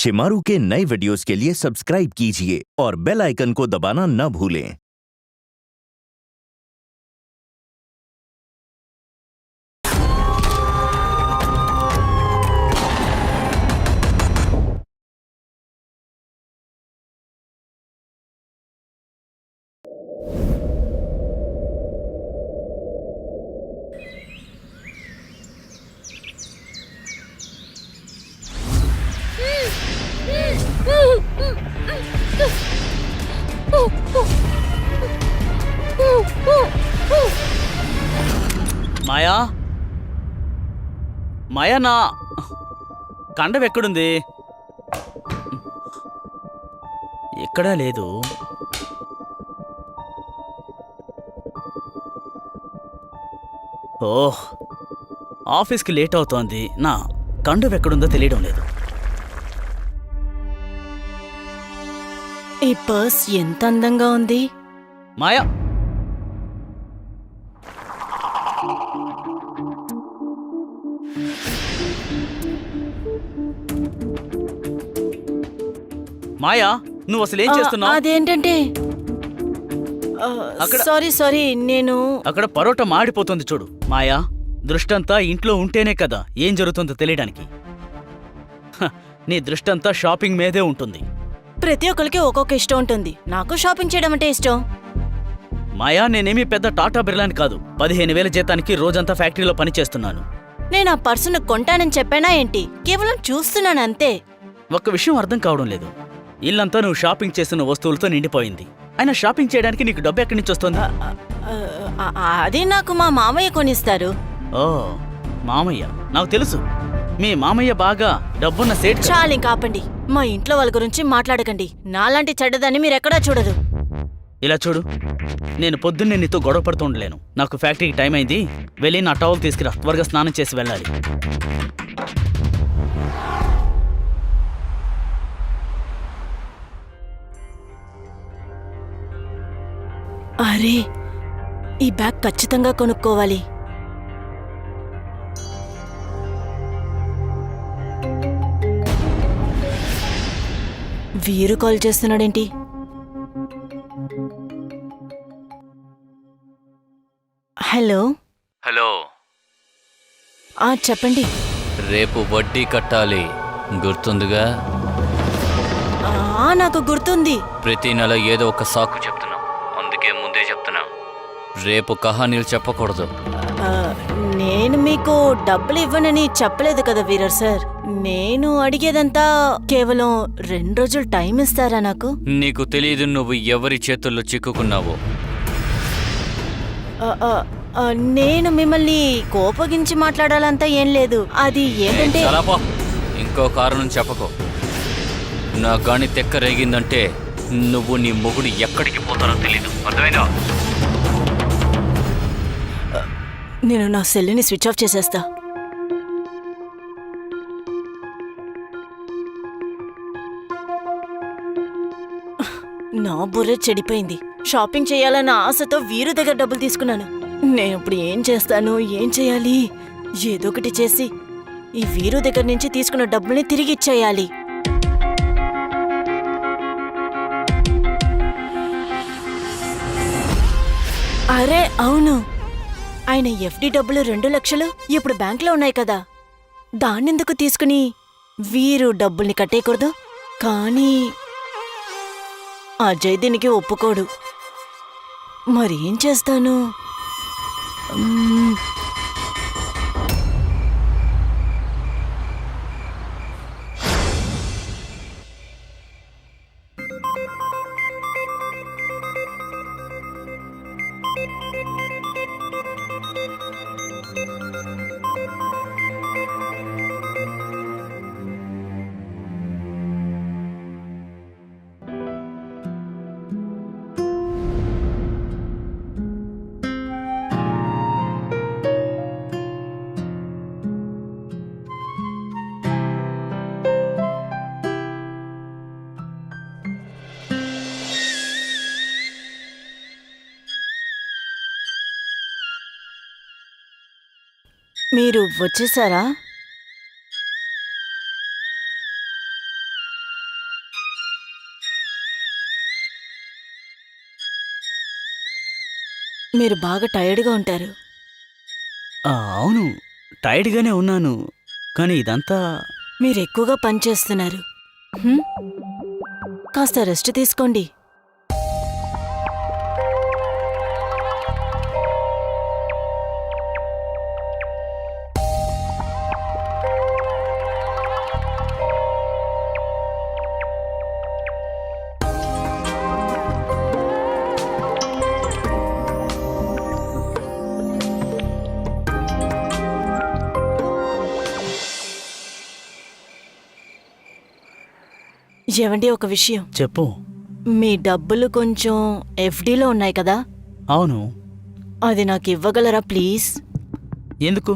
शिमारू के नए वीडियोस के लिए सब्सक्राइब कीजिए और बेल आइकन को दबाना न भूलें। మాయా మాయా నా కండం ఎక్కడుంది? ఎక్కడా లేదు. ఓహ్, ఆఫీస్కి లేట్ అవుతోంది. నా కండం ఎక్కడుందో తెలియడం లేదు. ఈ పర్స్ ఎంత అందంగా ఉంది. మాయా, మాయా, నువ్వు అసలు ఏం చేస్తున్నావు? అదేంటంటే సారీ నేను అక్కడ పరోటా మాడిపోతుంది చూడు. మాయా, దృష్టంతా ఇంట్లో ఉంటేనే కదా ఏం జరుగుతుందో తెలియడానికి. నీ దృష్టంతా షాపింగ్ మీదే ఉంటుంది. ప్రతి ఒక్కరికి ఒక్కొక్క ఇష్టం ఉంటుంది. నాకు షాపింగ్ చేయడం అంటే ఇష్టం. మాయా, నేనేమీ పెద్ద టాటా బిర్లాని కాదు. 15,000 జీతానికి రోజంతా ఫ్యాక్టరీలో పనిచేస్తున్నాను. నేను ఆ పర్సును కొంటానని చెప్పానా ఏంటి? కేవలం చూస్తున్నాను అంతే. ఒక్క విషయం అర్థం కావడం లేదు. ఇల్లంతా నువ్వు షాపింగ్ చేస్తున్న వస్తువులతో నిండిపోయింది. అయినా షాపింగ్ చేయడానికి నీకు డబ్బు ఎక్కడి నుంచి వస్తుంది? అది నాకు మా మామయ్య కొనిస్తారు. ఓ, మామయ్య. నాకు తెలుసు, మీ మామయ్య బాగా డబ్బున్న సేట్. చాలు, ఇంకా ఆపండి. మా ఇంట్లో వాళ్ళ గురించి మాట్లాడకండి. నాలాంటి చెడ్డదాన్ని మీరెక్కడా చూడరు. ఇలా చూడు, నేను పొద్దున్నే నీతో గొడవ పడుతూ ఉండలేను. నాకు ఫ్యాక్టరీకి టైం అయింది. వెళ్ళి నా టవల్ తీసుకురా. త్వరగా స్నానం చేసి వెళ్ళాలి. అరే, ఈ బ్యాగ్ ఖచ్చితంగా కొనుక్కోవాలి. వీరు కాల్ చేస్తున్నాడేంటి? హలో హలో, చెప్పండి. రేపు వడ్డీ కట్టాలి, గుర్తుందిగా? నాకు గుర్తుంది. ప్రతి నెల ఏదో ఒక సాకు చెప్తున్నాం, అందుకే ముందే చెప్తున్నా, రేపు కహానీలు చెప్పకూడదు. నేను మీకు డబ్బులు ఇవ్వనని చెప్పలేదు కదా వీరర్ సార్. నేను అడిగేదంతా కేవలం 2 రోజులు టైం ఇస్తారా నాకు? నీకు తెలియదు నువ్వు ఎవరి చేతుల్లో చిక్కుకున్నావో. నేను మిమ్మల్ని కోపగించి మాట్లాడాలంతా ఏం లేదు. అది ఏంటంటే ఇంకో కారణం చెప్పకో. నా గాని తెక్క రేగిందంటే నువ్వు నీ మొగుడు ఎక్కడికి పోతారో తెలీదు, అర్థమైనా? నేను నా సెల్లుని స్విచ్ ఆఫ్ చేసేస్తా. నా బుర్ర చెడిపోయింది. షాపింగ్ చేయాలన్న ఆశతో వీరు దగ్గర డబ్బులు తీసుకున్నాను. నేను ఇప్పుడు ఏం చేస్తాను, ఏం చేయాలి? ఏదో ఒకటి చేసి ఈ వీరు దగ్గర నుంచి తీసుకున్న డబ్బుల్ని తిరిగి ఇచ్చేయాలి. అరే అవును, ఆయన ఎఫ్డి డబ్బులు 2 లక్షలు ఇప్పుడు బ్యాంక్లో ఉన్నాయి కదా, దాన్నెందుకు తీసుకుని వీరు డబ్బుల్ని కట్టేయకూడదు? కానీ అజయ్ దీనికి ఒప్పుకోడు. మరేం చేస్తాను? మీరు వచ్చేసారా? మీరు బాగా టైర్డ్గా ఉంటారు. అవును, టైర్డ్గానే ఉన్నాను. కానీ ఇదంతా మీరు ఎక్కువగా పనిచేస్తున్నారు. హ్మ్? కాస్త రెస్ట్ తీసుకోండి. ఏవండి, ఒక విషయం. చెప్పు. మీ డబ్బులు కొంచెం ఎఫ్డీలో ఉన్నాయి కదా, అవును, అది నాకు ఇవ్వగలరా ప్లీజ్? ఎందుకు?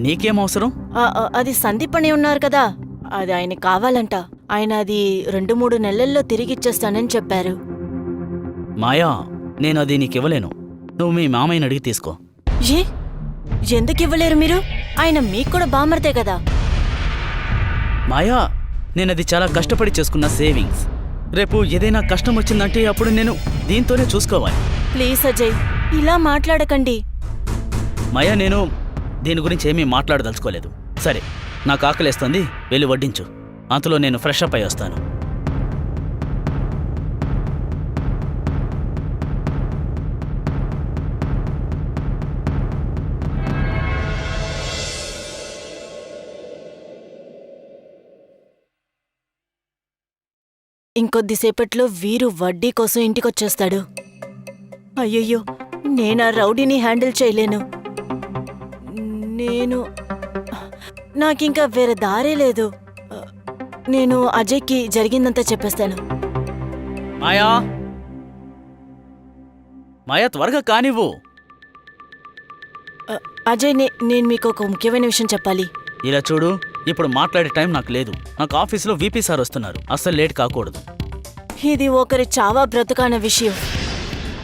నీకేం అవసరం? అది సందీప్ అని ఉన్నారు కదా, అది ఆయన కావాలంట. ఆయన అది 2-3 నెలల్లో తిరిగిచ్చేస్తానని చెప్పారు. మాయా, నేను అది నీకివ్వలేను. నువ్వు మీ మామయ్యని అడిగి తీసుకో. ఏ ఎందుకు ఇవ్వలేరు మీరు? ఆయన మీకు కూడా బామర్తే కదా. మాయా, నేనది చాలా కష్టపడి చేసుకున్న సేవింగ్స్. రేపు ఏదైనా కష్టం వచ్చిందంటే అప్పుడు నేను దీంతోనే చూసుకోవాలి. ప్లీజ్ అజయ్, ఇలా మాట్లాడకండి. మాయా, నేను దీని గురించి ఏమీ మాట్లాడదలుచుకోలేదు. సరే, నాకు ఆకలేస్తుంది, వెళ్ళి వడ్డించు. అంతలో నేను ఫ్రెష్ అప్ అయి వస్తాను. ఇంకొద్దిసేపట్లో వీరు వడ్డీ కోసం ఇంటికొచ్చేస్తాడు. అయ్యయ్యో, నేనా రౌడీని హ్యాండిల్ చేయలేను. నాకింకా వేరే దారే లేదు. నేను అజయ్కి జరిగిందంతా చెప్పేస్తాను. మాయా, మాయా, త్వరగా కానివ్వు. అజయ్, నేను మీకు ఒక ముఖ్యమైన విషయం చెప్పాలి. ఇలా చూడు, ఇప్పుడు మాట్లాడే టైం నాకు లేదు. నాకు ఆఫీసులో వీపీ సార్ వస్తున్నారు. అస్సలు లేట్ కాకూడదు. ఇది ఒకరి చావా బ్రతుకాన విషయం.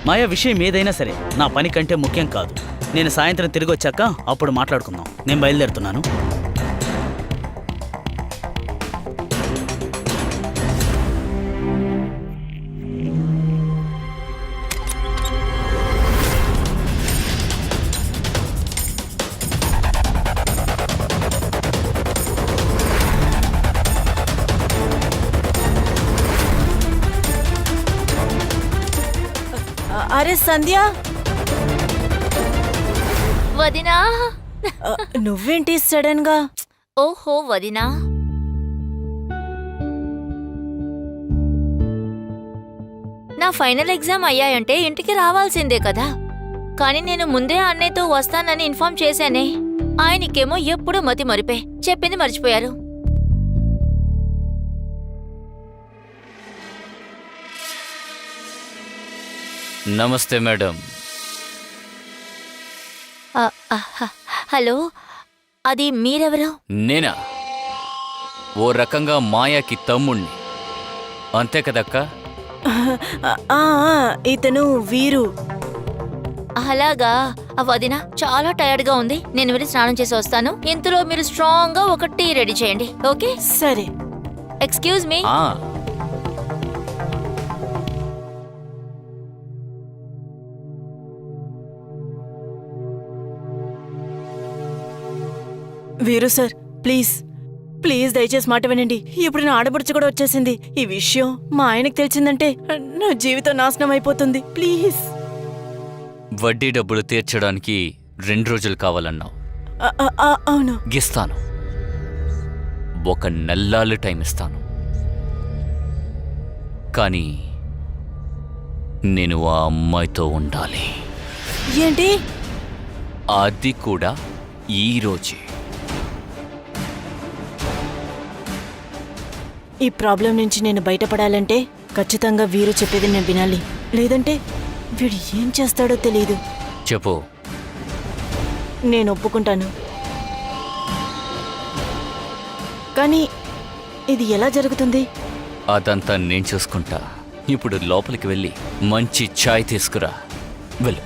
మాయా, విషయం ఏదైనా సరే నా పని కంటే ముఖ్యం కాదు. నేను సాయంత్రం తిరిగి వచ్చాక అప్పుడు మాట్లాడుకుందాం. నేను బయలుదేరుతున్నాను. అరే సంధ్య, వదినా. నువ్వేంటి సడన్ గా? ఓహో వదినా, నా ఫైనల్ ఎగ్జామ్ అయ్యాయంటే ఇంటికి రావాల్సిందే కదా. కానీ నేను ముందే అన్నయ్యతో వస్తానని ఇన్ఫార్మ్ చేశానే. ఆయనకేమో ఎప్పుడూ మతి మరిపే, చెప్పింది మర్చిపోయారు. నమస్తే మేడం. హలో, అది మీరెవరు? నేనా? ఓ రకంగా మాయాకి తమ్ముణ్ణి, అంతే కదక్క? ఇతను వీరు. అలాగా. వదినా, చాలా టైర్డ్గా ఉంది. నేను వెళ్ళి స్నానం చేసి వస్తాను. ఇంతలో మీరు స్ట్రాంగ్ గా ఒక టీ రెడీ చేయండి, ఓకే? సరే. Excuse me. వీరు సార్, ప్లీజ్ ప్లీజ్ దయచేసి మాట వినండి. ఇప్పుడు నా ఆడపడుచు కూడా వచ్చేసింది. ఈ విషయం మా ఆయనకు తెలిసిందంటే నా జీవితం నాశనం అయిపోతుంది. ప్లీజ్. వడ్డీ డబ్బులు తీర్చడానికి 2 రోజులు కావాలన్నావు. అవును. గిస్తాను. 1 నెల్లాళ్ళు టైం ఇస్తాను. కానీ నేను ఆ అమ్మాయితో ఉండాలి. ఏంటి? అది కూడా ఈ రోజే. ఈ ప్రాబ్లం నుంచి నేను బయటపడాలంటే ఖచ్చితంగా వీరు చెప్పేది నేను వినాలి. లేదంటే వీడు ఏం చేస్తాడో తెలియదు. చెప్పు. నేను ఒప్పుకుంటాను, కానీ ఇది ఎలా జరుగుతుంది? అదంతా నేను చూసుకుంటా. ఇప్పుడు లోపలికి వెళ్ళి మంచి ఛాయ్ తీసుకురా. వెళ్ళు.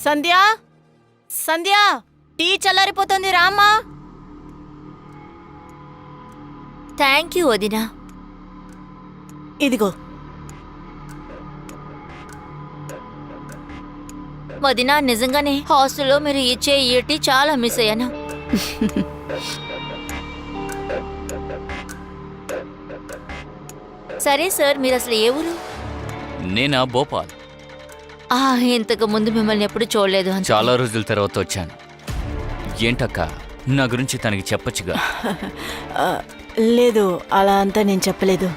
సంధ్య సంధ్య టీ చల్లారిపోతుంది రామ్మా. థ్యాంక్ యూ వదినా. ఇదిగో. వదినా, నిజంగానే హాస్టల్లో మీరు ఇచ్చే ఈ టీ చాలా మిస్ అయ్యాను. సరే సార్, మీరు అసలు ఏ ఊరు? నేనా భోపాల్. ఇంతకు ముందు మిమ్మల్ని ఎప్పుడు చూడలేదు అని. చాలా రోజుల తర్వాత వచ్చాను. ఏంటక్క, నా గురించి తనకి చెప్పొచ్చుగా. ఆ, లేదు, అలా అంతా నేను చెప్పలేదు.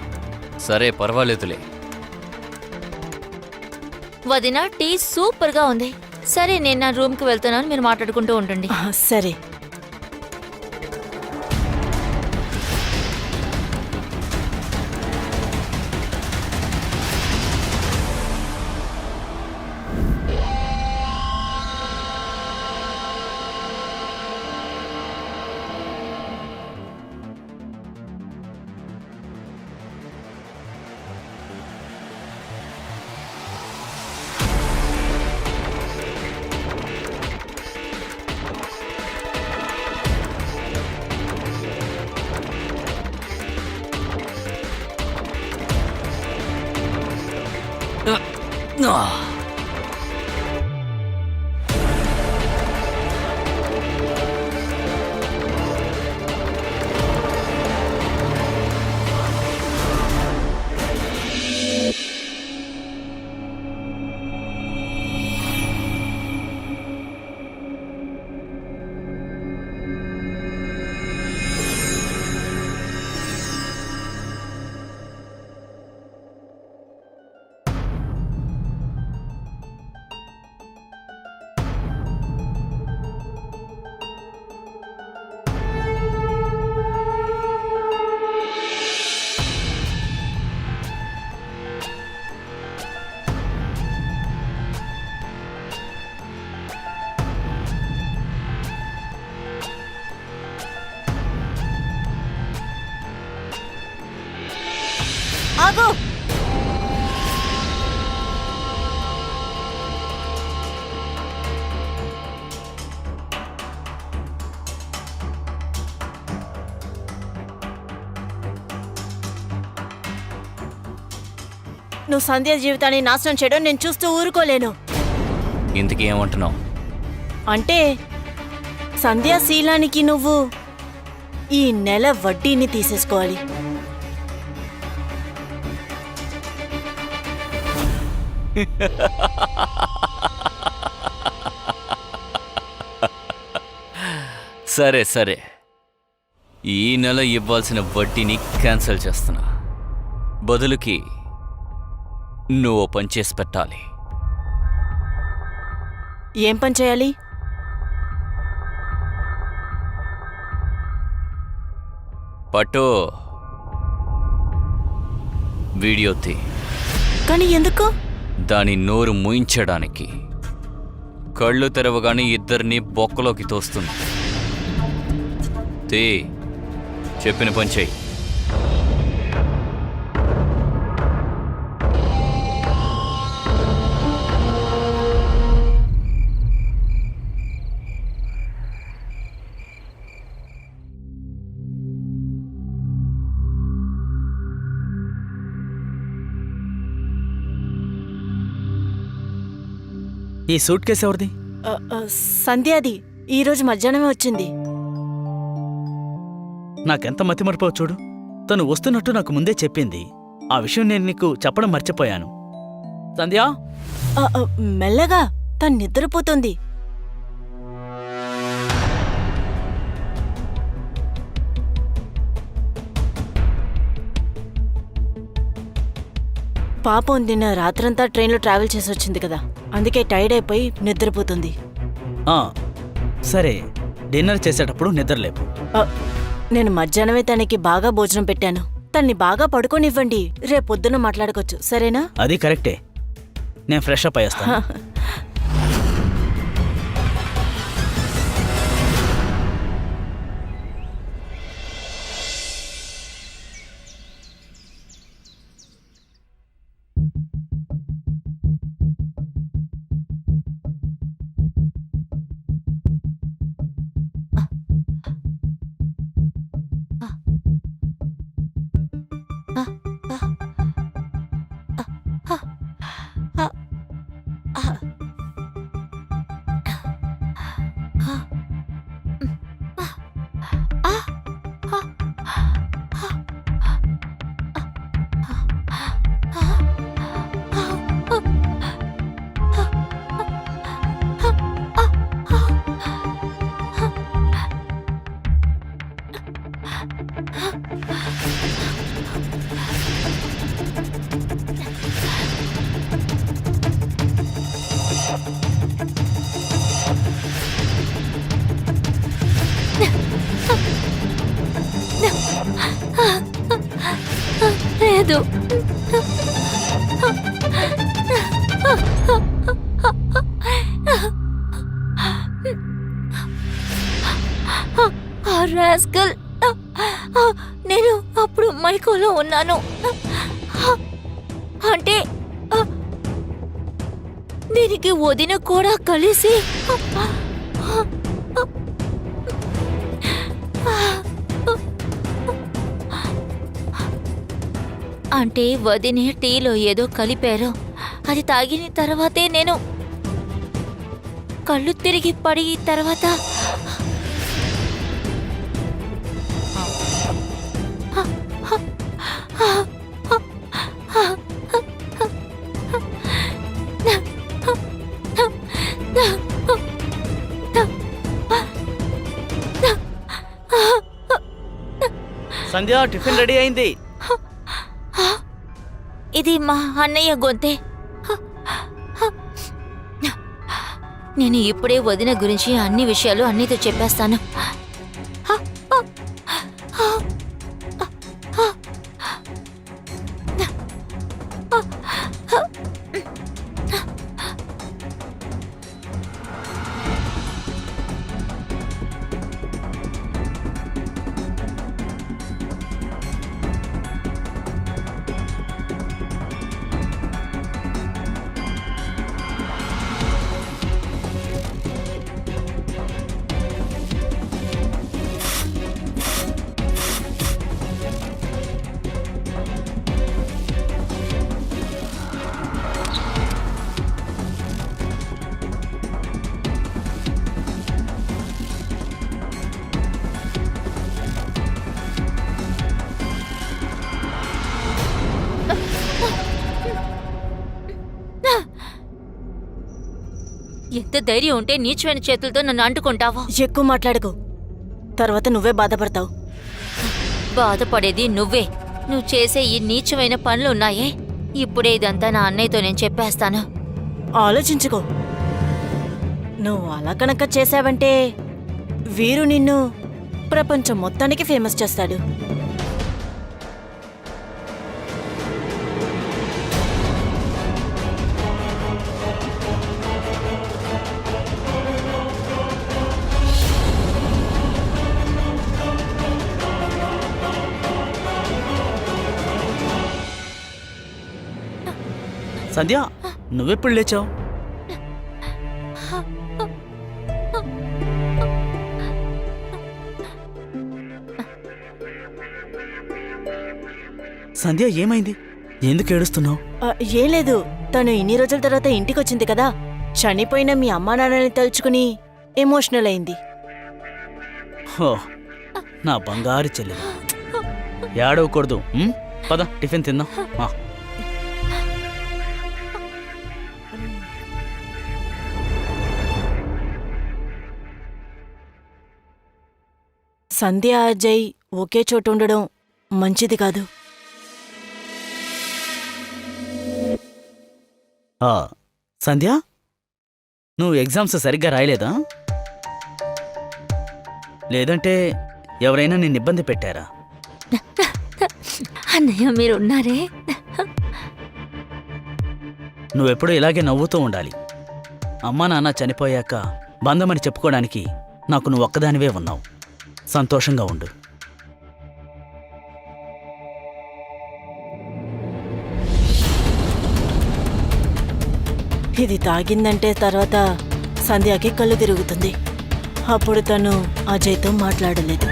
సరే పర్వాలేదులే. వదినా, టీ సూపర్ గా ఉంది. సరే, నేను నా రూమ్ కి వెళ్తున్నాను, మీరు మాట్లాడుకుంటూ ఉండండి. సరే. ఆగు. నువ్వు సంధ్య జీవితాన్ని నాశనం చేయడం నేను చూస్తూ ఊరుకోలేను. ఇంతకీ ఏమంటున్నావు? అంటే సంధ్యాశీలానికి నువ్వు ఈ నెల వడ్డీని తీసేసుకోవాలి. సరే సరే, ఈ నెల ఇవ్వాల్సిన వడ్డీని క్యాన్సిల్ చేస్తున్నా. బదులుకి నువ్వు పని చేసి పెట్టాలి. ఏం పని చేయాలి? పట్టు, వీడియో తీ. కానీ ఎందుకు? దాని నోరు మూయించడానికి. కళ్ళు తెరవగానే ఇద్దరిని బొక్కలోకి తోస్తుంది. తీ, చెప్పిన పని చెయ్యి. ఈ సూట్ కేసు ఎవరిది? సంధ్యాది. ఈరోజు మధ్యాహ్నమే వచ్చింది. నాకెంత మతిమరిపోవు చూడు. తను వస్తున్నట్టు నాకు ముందే చెప్పింది. ఆ విషయం నేను నీకు చెప్పడం మర్చిపోయాను. సంధ్యా, మెల్లగా, తను నిద్రపోతుంది. పాపం నిన్న రాత్రంతా ట్రైన్లో ట్రావెల్ చేసి వచ్చింది కదా, అందుకే టైర్డ్ అయిపోయి నిద్రపోతుంది. సరే, డిన్నర్ చేసేటప్పుడు నిద్రలేపు. నేను మధ్యాహ్నమే తనకి బాగా భోజనం పెట్టాను. తన్ని బాగా పడుకోనివ్వండి, రేపొద్దున మాట్లాడుకోవచ్చు, సరేనా? అది కరెక్టే. నేను ఫ్రెష్ అప్ అయ్యేస్తాను. ఆ రాస్కల్! నేను అప్పుడు మైకోలో ఉన్నాను. అంటే దీనికి వదిన కూడా కలిసి అంటే వదినే టీలో ఏదో కలిపారు. అది తాగిన తర్వాతే నేను కళ్ళు తిరిగి పడి తర్వాత సంధ్య, టిఫిన్ రెడీ అయింది. ఇది మా అన్నయ్య గొంతే. నేను ఇప్పుడే వదిన గురించి అన్ని విషయాలు అన్నయ్యతో చెప్పేస్తాను. ఎంత ధైర్యం ఉంటే నీచమైన చేతులతో నన్ను అంటుకుంటావో? ఎక్కువ మాట్లాడకు, తర్వాత నువ్వే బాధపడతావు. బాధపడేది నువ్వే. నువ్వు చేసే ఈ నీచమైన పనులున్నాయే, ఇప్పుడే ఇదంతా నా అన్నయ్యతో నేను చెప్పేస్తాను. ఆలోచించుకో. నువ్వు అలా కనుక చేశావంటే వీరు నిన్ను ప్రపంచం మొత్తానికి ఫేమస్ చేస్తాడు. సంధ్య, నువ్వెప్పుడు లేచావు? సంధ్య, ఏమైంది? ఎందుకు ఏడుస్తున్నావు? ఏం లేదు, తను ఇన్ని రోజుల తర్వాత ఇంటికొచ్చింది కదా, చనిపోయిన మీ అమ్మా నాన్నని తలుచుకుని ఎమోషనల్ అయింది. హో, నా బంగారు చెల్లెలు. ఏడవకూడదు. పద, టిఫిన్ తిందాం. సంధ్య అజయ్ ఒకే చోటు ఉండడం మంచిది కాదు. సంధ్య, నువ్వు ఎగ్జామ్స్ సరిగ్గా రాయలేదా? లేదంటే ఎవరైనా నిన్ను ఇబ్బంది పెట్టారా? అన్నయ్య, మీరు ఉన్నారే. నువ్వెప్పుడూ ఇలాగే నవ్వుతూ ఉండాలి. అమ్మా నాన్న చనిపోయాక బంధమని చెప్పుకోవడానికి నాకు నువ్వు ఒక్కదానివే ఉన్నావు. సంతోషంగా ఉండు. ఇది తాగిందంటే తర్వాత సంధ్యకి కళ్ళు తిరుగుతుంది. అప్పుడు తను అజయ్తో మాట్లాడలేదు.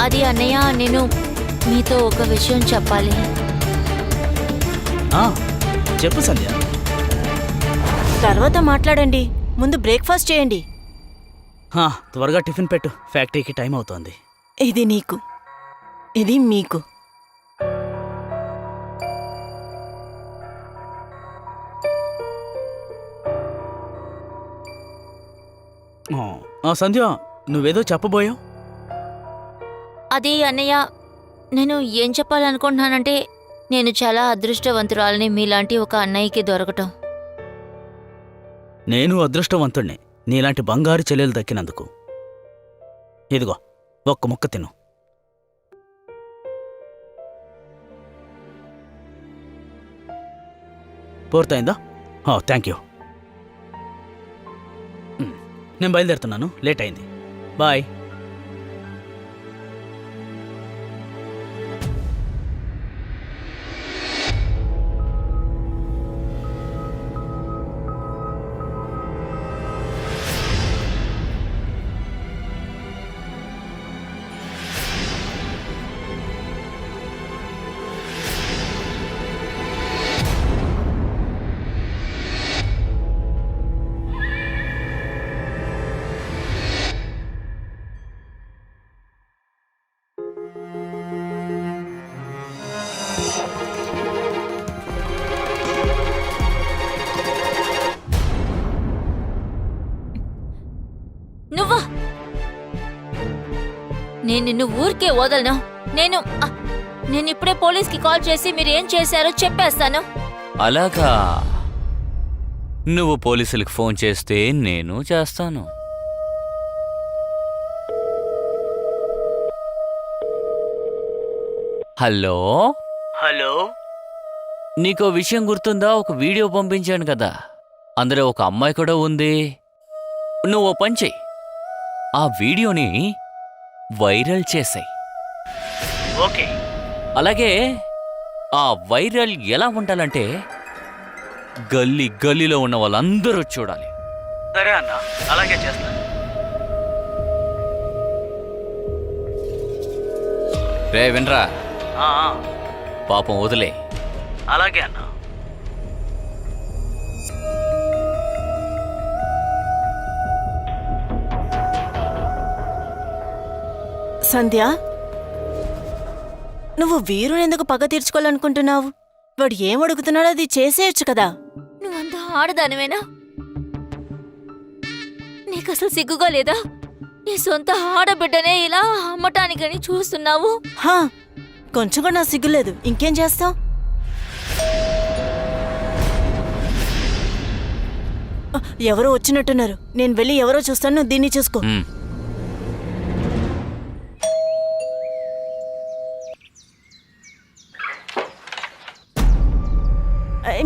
అది అన్నయ్య, నేను మీతో ఒక విషయం చెప్పాలి. చెప్పు సంధ్య. తర్వాత మాట్లాడండి, ముందు బ్రేక్ఫాస్ట్ చేయండి. త్వరగా టిఫిన్ పెట్టు, ఫ్యాక్టరీకి టైం అవుతోంది. ఇది నీకు, ఇది మీకు. సంధ్య, నువ్వేదో చెప్పబోయావు. అది అన్నయ్య, నేను ఏం చెప్పాలనుకుంటున్నానంటే, నేను చాలా అదృష్టవంతురాలని మీలాంటి ఒక అన్నయ్యకి దొరకటం. నేను అదృష్టవంతుణ్ణి నీలాంటి బంగారు చెల్లెలు దక్కినందుకు. ఇదిగో, ఒక్క ముక్క తిను. పూర్తయిందా? Thank you. నేను బయలుదేరుతున్నాను, లేట్ అయింది. బాయ్. నువ్వా? నేను నిన్ను ఊరికే వదలను. నేను ఇప్పుడే పోలీస్కి కాల్ చేసి మీరు ఏం చేశారో చెప్పేస్తాను. అలాగా, నువ్వు పోలీసులకు ఫోన్ చేస్తే నేను చేస్తాను. హలో హలో, నీకో విషయం గుర్తుందా? ఒక వీడియో పంపించాను కదా, అందులో ఒక అమ్మాయి కూడా ఉంది. నువ్వు ఓ పని చెయ్యి, ఆ వీడియోని వైరల్ చేసాయి. ఓకే. అలాగే ఆ వైరల్ ఎలా ఉండాలంటే గల్లీ గల్లీలో ఉన్న వాళ్ళందరూ చూడాలి. సరే అన్న, అలాగే చేస్తాను. రే వినరా, ఆ, ఆ, పాపం వదిలే. అలాగే అన్న. సంధ్య, నువ్వు వీరుని ఎందుకు పగ తీర్చుకోవాలనుకుంటున్నావు? వాడు ఏం అడుగుతున్నాడో అది చేసేయచ్చు కదా. నువ్వంత ఆడదానివేనా? నీకసలు సిగ్గుగా లేదా? నీ సొంత ఆడబిడ్డనే ఇలా అమ్మటానికని చూస్తున్నావు. హా, కొంచెం కూడా నా సిగ్గులేదు. ఇంకేం చేస్తావు? ఎవరో వచ్చినట్టున్నారు. నేను వెళ్ళి ఎవరో చూస్తాను, నువ్వు దీన్ని చూసుకో.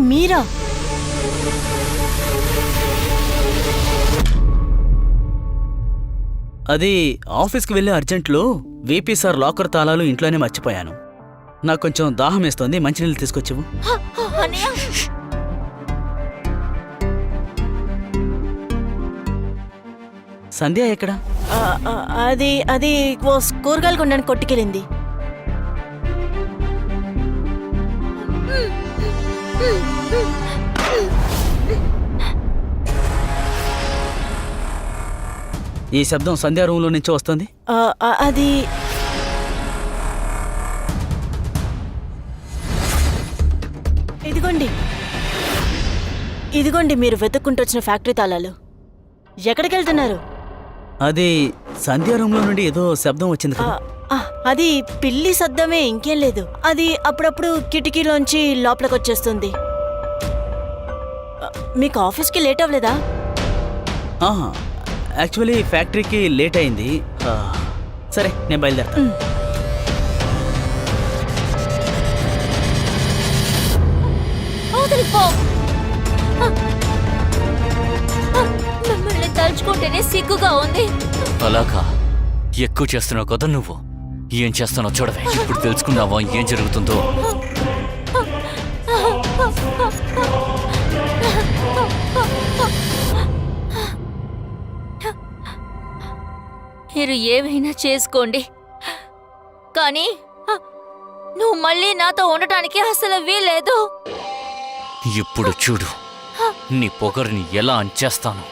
మీరా? అది ఆఫీస్కి వెళ్ళే అర్జెంట్లో వీపీ సార్ లాకర్ తాళాలు ఇంట్లోనే మర్చిపోయాను. నాకు కొంచెం దాహం వేస్తోంది, మంచినీళ్ళు తీసుకొచ్చివు. అన్నయ్య, సంధ్య ఎక్కడ? అది అది ఓ కూరగాయలు కొనడానికి కొట్టుకెళ్ళింది. ఈ శబ్దం సంధ్యా రూమ్లో నుంచి వస్తుంది. అది ఇదిగోండి, ఇదిగోండి మీరు వెతుక్కుంటూ వచ్చిన ఫ్యాక్టరీ తాళాలు. ఎక్కడికి వెళ్తున్నారు? అది సంధ్యా రూమ్లో నుండి ఏదో శబ్దం వచ్చింది కదా. అది పిల్లి శబ్దమే, ఇంకేం లేదు. అది అప్పుడప్పుడు కిటికీలోంచి లోపలికి వచ్చేస్తుంది. మీకు ఆఫీస్కి లేట్ అవ్వలేదా? యాక్చువల్లీ ఫ్యాక్టరీకి లేట్ అయింది. సరే, నేను బయలుదేరతాను. మిమ్మల్ని తలుచుకుంటేనే సిగ్గుగా ఉంది. అలాగా, ఎక్కువ చేస్తున్నావు కదా నువ్వు. ఏం చేస్తున్నావు చూడవే. ఇప్పుడు తెలుసుకున్నావా ఏం జరుగుతుందో? మీరు ఏమైనా చేసుకోండి, కానీ నువ్వు మళ్ళీ నాతో ఉండటానికి అసలు వీల్లేదు. ఇప్పుడు చూడు, నీ పొగరుని ఎలా అంచేస్తాను.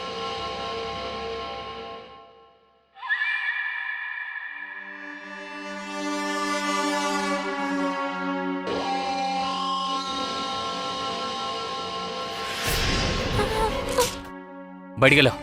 బడిగలో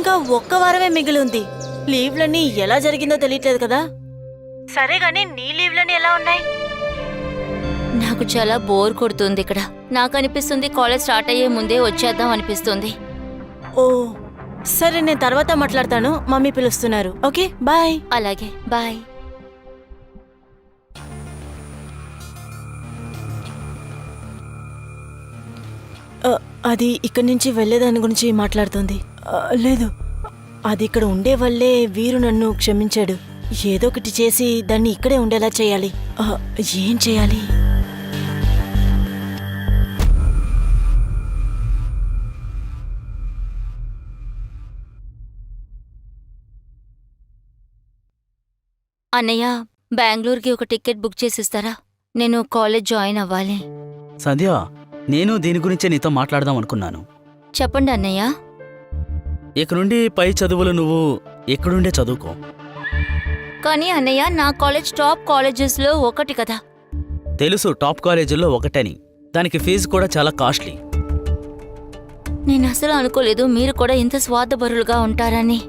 ఇంకా ఒక్క వారమే మిగిలి ఉంది. లీవ్లన్నీ ఎలా జరిగిందో తెలియట్లేదు కదా. సరే గాని నీ లీవ్లన్నీ ఎలా ఉన్నాయి? నాకు చాలా బోర్ కొడుతుంది ఇక్కడ. నాకు అనిపిస్తుంది కాలేజ్ స్టార్ట్ అయ్యే ముందే వచ్చేద్దాం అనిపిస్తుంది. ఓ సరే, నేను తర్వాత మాట్లాడతాను. మమ్మీ పిలుస్తున్నారు. Okay bye. అలాగే బాయ్. అది ఇక్కడి నుంచి వెళ్లేదాని గురించి మాట్లాడుతుంది. లేదు, అది ఇక్కడ ఉండే వల్లే వీరు నన్ను క్షమించాడు. ఏదో ఒకటి చేసి దాన్ని ఇక్కడే ఉండేలా చేయాలి. ఏం చేయాలి? అన్నయ్య, బెంగళూరుకి ఒక టికెట్ బుక్ చేసిస్తారా? నేను కాలేజ్ జాయిన్ అవ్వాలి. సంధ్య, నేను దీని గురించే నీతో మాట్లాడదాం అనుకున్నాను. చెప్పండి అన్నయ్య. ఇక నుండి పై చదువులు నువ్వు ఇక్కడుండే చదువుకో. కానీ అన్నయ్య, నా కాలేజ్ టాప్ కాలేజెస్లో ఒకటి కదా. తెలుసు, టాప్ కాలేజీల్లో ఒకటని. దానికి ఫీజు కూడా చాలా కాస్ట్లీ. నేను అసలు అనుకోలేదు మీరు కూడా ఇంత స్వార్థపరులుగా ఉంటారని.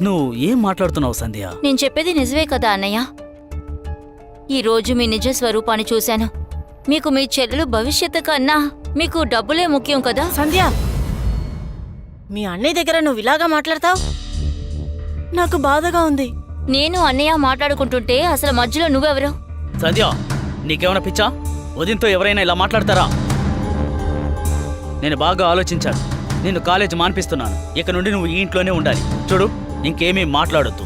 నువ్వు ఏం మాట్లాడుతున్నావు సంధ్య? నేను చెప్పేది నిజమే కదా అన్నయ్య. ఈరోజు మీ నిజ స్వరూపాన్ని చూశాను. మీకు మీ చెల్లెలు భవిష్యత్తు కన్నా మీకు డబ్బులే ముఖ్యం కదా. సంధ్య, మీ అన్నయ్య దగ్గర నువ్వు ఇలాగా మాట్లాడతావు? నాకు బాధగా ఉంది. నేను అన్నయ్య మాట్లాడుకుంటుంటే అసలు మధ్యలో నువ్వెవరు? సంధ్య, నీకేమైనా పిచ్చా? ఉదయంతో ఎవరైనా ఇలా మాట్లాడతారా? నేను బాగా ఆలోచించాను. నిన్ను కాలేజ్ మాన్పిస్తున్నాను. ఇక నుండి నువ్వు ఈ ఇంట్లోనే ఉండాలి. చూడు, ఇంకేమీ మాట్లాడొద్దు.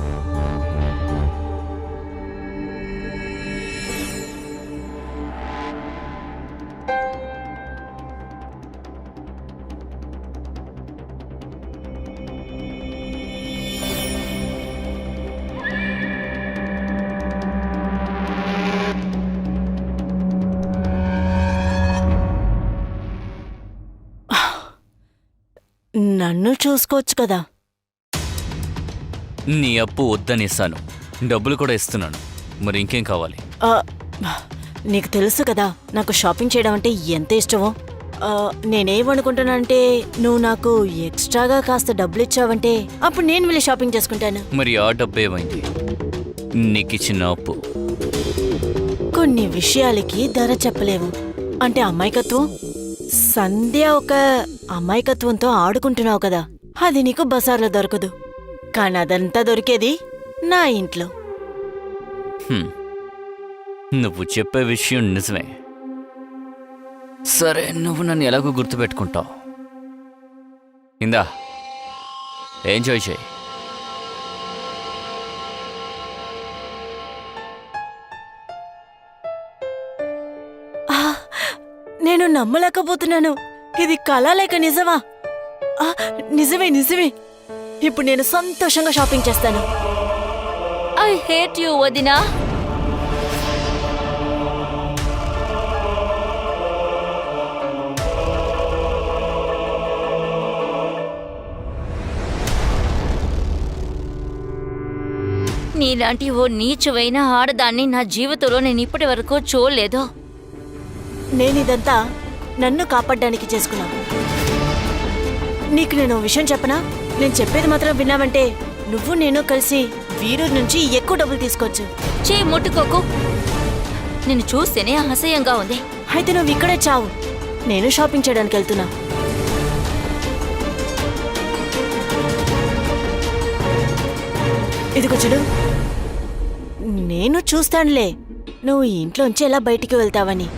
నన్ను చూసుకోవచ్చు కదా. నీ అప్పు వద్దనిస్తాను, డబ్బులు కూడా ఇస్తున్నాను. మరి ఇంకేం కావాలి? నీకు తెలుసు కదా నాకు షాపింగ్ చేయడం అంటే ఎంత ఇష్టమో. నేనేమనుకుంటున్నానంటే నువ్వు నాకు ఎక్స్ట్రాగా కాస్త డబ్బులు ఇచ్చావంటే అప్పుడు నేను వెళ్ళి షాపింగ్ చేసుకుంటాను. మరి ఆ డబ్బు ఏమైంది? నీకిచ్చిన అప్పు. కొన్ని విషయాలకి ధర చెప్పలేవు. అంటే అమాయకత్వం. సంధ్య ఒక అమాయకత్వంతో ఆడుకుంటున్నావు కదా, అది నీకు బజార్లో దొరకదు. కానీ అదంతా దొరికేది నా ఇంట్లో. నువ్వు చెప్పే విషయం నిజమే. సరే, నువ్వు నన్ను ఎలాగో గుర్తుపెట్టుకుంటావు. ఇందా, ఎంజాయ్ చేయి. నేను నమ్మలేకపోతున్నాను. ఇది కళ లేక నిజమా? నిజమే నిజమే. ఇప్పుడు నేను సంతోషంగా షాపింగ్ చేస్తాను. ఐ హేట్ యు వదినా. నీలాంటి ఓ నీచువైన ఆడదాన్ని నా జీవితంలో నేను ఇప్పటి వరకు చూడలేదు. నేనిదంతా నన్ను కాపాడ్డానికి చేసుకున్నాను. నీకు నేను విషయం చెప్పనా? నేను చెప్పేది మాత్రం విన్నావంటే నువ్వు నేను కలిసి వీరు నుంచి ఎక్కువ డబ్బులు తీసుకోవచ్చు. చేయి ముట్టుకోకు. నిన్ను చూస్తేనే అసహ్యంగా ఉంది. అయితే నువ్వు ఇక్కడే చావు. నేను షాపింగ్ చేయడానికి వెళ్తున్నా. ఇదిగో చూడు, నేను చూస్తానులే నువ్వు ఈ ఇంట్లోంచి ఎలా బయటికి వెళ్తావని.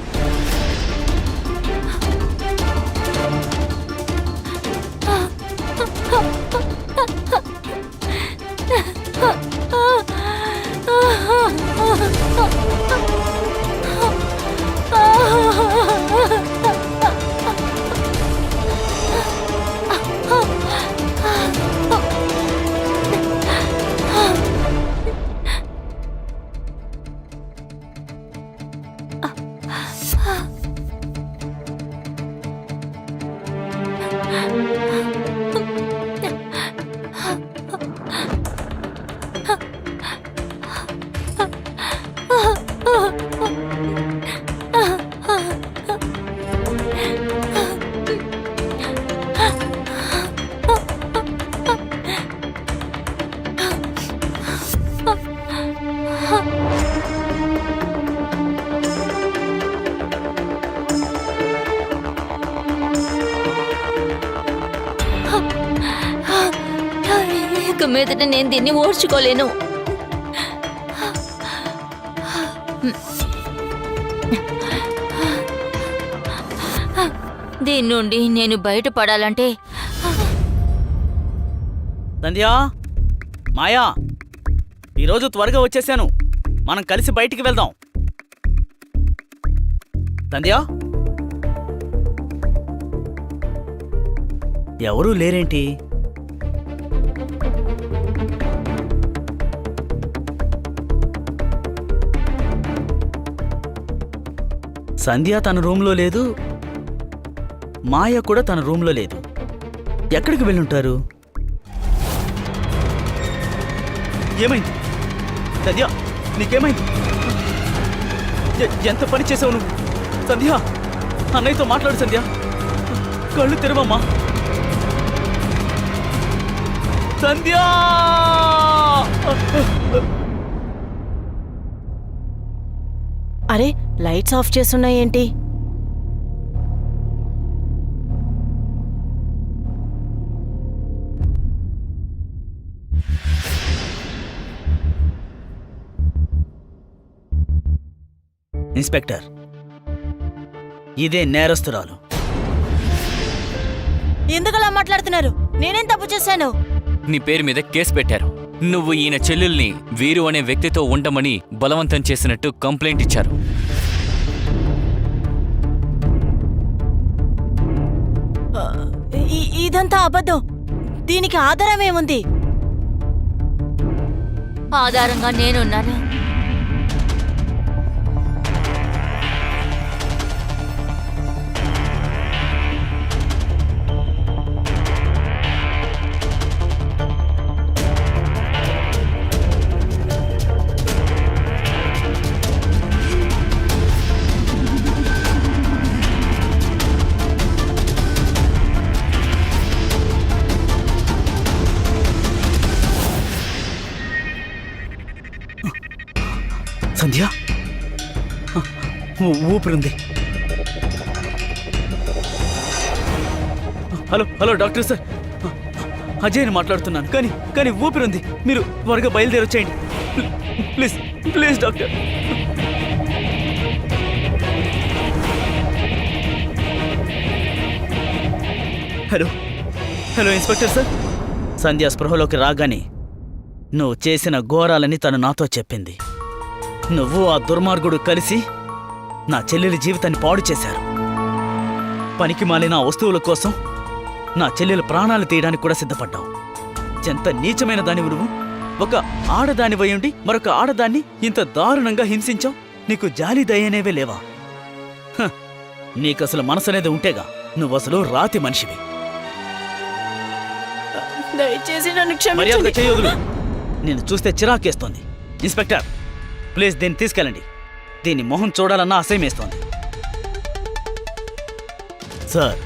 మీదట నేను దీన్ని ఓర్చుకోలేను. దీని నుండి నేను బయటపడాలంటే సంధ్యా, మాయా, ఈరోజు త్వరగా వచ్చేసాను. మనం కలిసి బయటికి వెళ్దాం. సంధ్యా, ఎవరూ లేరేంటి? సంధ్య తన రూమ్లో లేదు, మాయ కూడా తన రూమ్లో లేదు. ఎక్కడికి వెళ్ళుంటారు? ఏమైంది సంధ్య? నీకేమైంది? ఎంత పని చేసావు నువ్వు? సంధ్య, అన్నయ్యతో మాట్లాడు సంధ్య. కళ్ళు తెరవమ్మా సంధ్య. అరే, లైట్స్ ఆఫ్ చేసున్నాయేంటి? ఇన్స్పెక్టర్, ఇదే నేరస్తురాలు. ఎందుకలా మాట్లాడుతున్నారు? నేనేం తప్పు చేశాను? నీ పేరు మీద కేసు పెట్టారు. నువ్వు ఈయన చెల్లెల్ని వీరు అనే వ్యక్తితో ఉండమని బలవంతం చేసినట్టు కంప్లైంట్ ఇచ్చారు. ఇదంతా అబద్ధం. దీనికి ఆధారం ఏముంది? ఆధారంగా నేనున్నాను. సంధ్య, ఊపిరింది. హలో హలో డాక్టర్ సార్, అజయ్ని మాట్లాడుతున్నాను. కానీ ఊపిరింది. మీరు త్వరగా బయలుదేరొచ్చేయండి please. Please doctor. Hello hello inspector sir. Sandhya స్పృహలోకి రాగానే నువ్వు చేసిన ఘోరాలని తను నాతో చెప్పింది. నువ్వు ఆ దుర్మార్గుడు కలిసి నా చెల్లెలి జీవితాన్ని పాడు చేశారు. పనికి మాలిన ఆ వస్తువుల కోసం నా చెల్లెలు ప్రాణాలు తీయడానికి కూడా సిద్ధపడ్డావు. ఎంత నీచమైన దాని నువ్వు! ఒక ఆడదాని వయ్యుండి మరొక ఆడదాన్ని ఇంత దారుణంగా హింసించావు. నీకు జాలి దయనేవే లేవా? నీకసలు మనసనేది ఉంటేగా నువ్వసలు రాతి మనిషివి. దయచేసి నన్ను మర్యాదగా క్షమించండి. చేయొదులు. నేను చూస్తే చిరాకేస్తోంది. ఇన్స్పెక్టర్, ప్లీజ్ దీన్ని తీసుకెళ్ళండి. దీని మొహం చూడాలన్నా అసహ్యమేస్తోంది. సార్,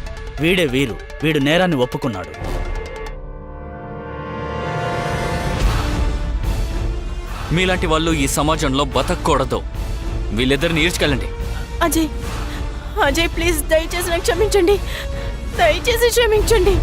వీడే వీడు నేరాన్ని ఒప్పుకున్నాడు. మీలాంటి వాళ్ళు ఈ సమాజంలో బతకూడదు. వీళ్ళిద్దరిని ఈడ్చుకెళ్ళండి. అజయ్ ప్లీజ్, దయచేసి నాకు క్షమించండి. దయచేసి క్షమించండి.